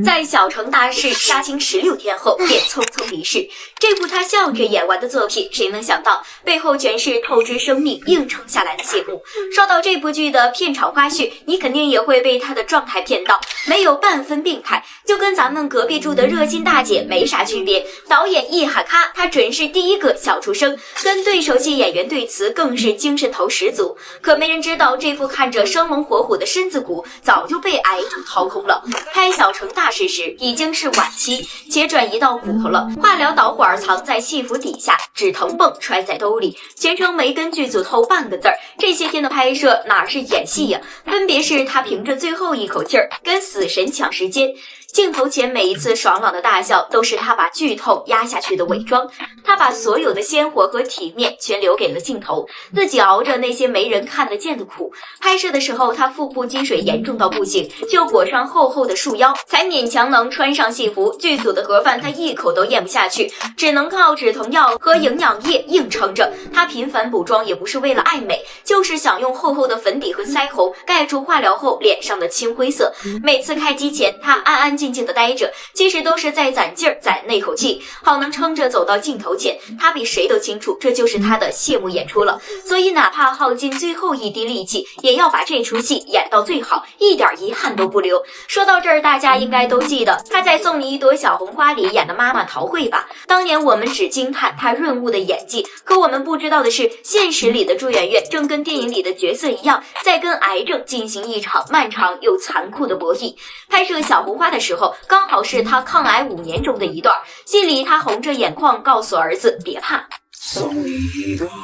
在小城大事杀青16天后便匆匆离世。这部他笑着演完的作品，谁能想到背后全是透支生命硬撑下来的谢幕。说到这部剧的片场花絮，你肯定也会被他的状态骗到，没有半分病态，就跟咱们隔壁住的热心大姐没啥区别。导演一喊咔，他准是第一个笑出声，跟对手戏演员对词更是精神头十足。可没人知道，这副看着生龙活虎的身子骨早就被癌症掏空了。拍小城大事时已经是晚期，且转移到骨头了。化疗导管藏在戏服底下，止疼泵揣在兜里，全程没跟剧组透半个字儿。这些天的拍摄哪是演戏呀，分别是他凭着最后一口气儿跟死神抢时间。镜头前每一次爽朗的大笑，都是他把剧透压下去的伪装。他把所有的鲜活和体面全留给了镜头，自己熬着那些没人看得见的苦。拍摄的时候，他腹部积水严重到不行，就裹上厚厚的束腰，才勉强能穿上戏服。剧组的盒饭他一口都咽不下去，只能靠止疼药和营养液硬撑着。他频繁补妆也不是为了爱美，就是想用厚厚的粉底和腮红盖住化疗后脸上的青灰色。每次开机前，他安安静静的待着，其实都是在攒劲儿，攒那口气，好能撑着走到镜头前。他比谁都清楚，这就是他的谢幕演出了，所以哪怕耗尽最后一滴力气，也要把这出戏演到最好，一点遗憾都不留。说到这儿，大家应该都记得他在《送你一朵小红花》里演的妈妈陶慧吧？当年我们只惊叹她润物的演技，可我们不知道的是，现实里的朱媛媛正跟电影里的角色一样，在跟癌症进行一场漫长又残酷的博弈。拍摄小红花的时候，刚好是他抗癌5年中的一段，戏里他红着眼眶告诉儿子别怕，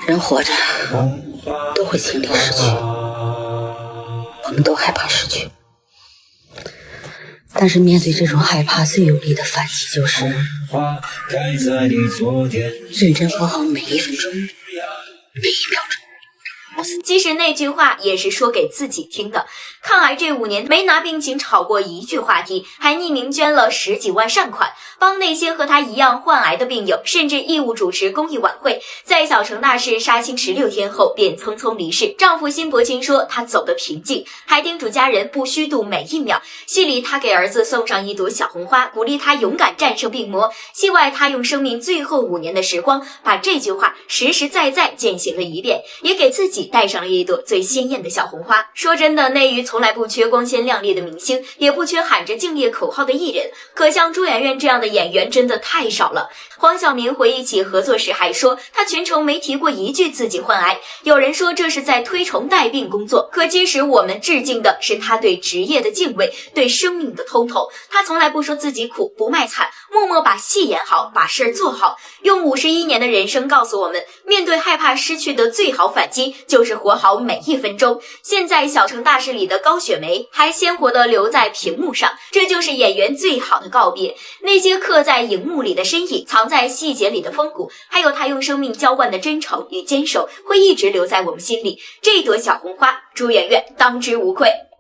人活着都会经历失去，我们都害怕失去，但是面对这种害怕，最有力的反击就是认真活好每一分钟每一秒钟。其实那句话也是说给自己听的。抗癌这5年没拿病情炒过一句话题，还匿名捐了10几万善款，帮那些和他一样患癌的病友，甚至义务主持公益晚会。在小城大事杀青16天后便匆匆离世。丈夫辛柏青说他走得平静，还叮嘱家人不虚度每一秒。戏里他给儿子送上一朵小红花，鼓励他勇敢战胜病魔。戏外他用生命最后5年的时光，把这句话实实在在践行了一遍，也给自己带上了一朵最鲜艳的小红花。说真的，内娱从来不缺光鲜亮丽的明星，也不缺喊着敬业口号的艺人，可像朱媛媛这样的演员真的太少了。黄晓明回忆起合作时还说，他全程没提过一句自己患癌。有人说这是在推崇带病工作，可其实我们致敬的是他对职业的敬畏，对生命的通透。他从来不说自己苦，不卖惨，默默把戏演好，把事儿做好，用51年的人生告诉我们，面对害怕失去的最好反击就是活好每一分钟。现在小城大事里的高雪梅还鲜活地留在屏幕上，这就是演员最好的告别。那些刻在荧幕里的身影，藏在细节里的风骨，还有他用生命浇灌的真诚与坚守，会一直留在我们心里。这朵小红花，朱媛媛当之无愧。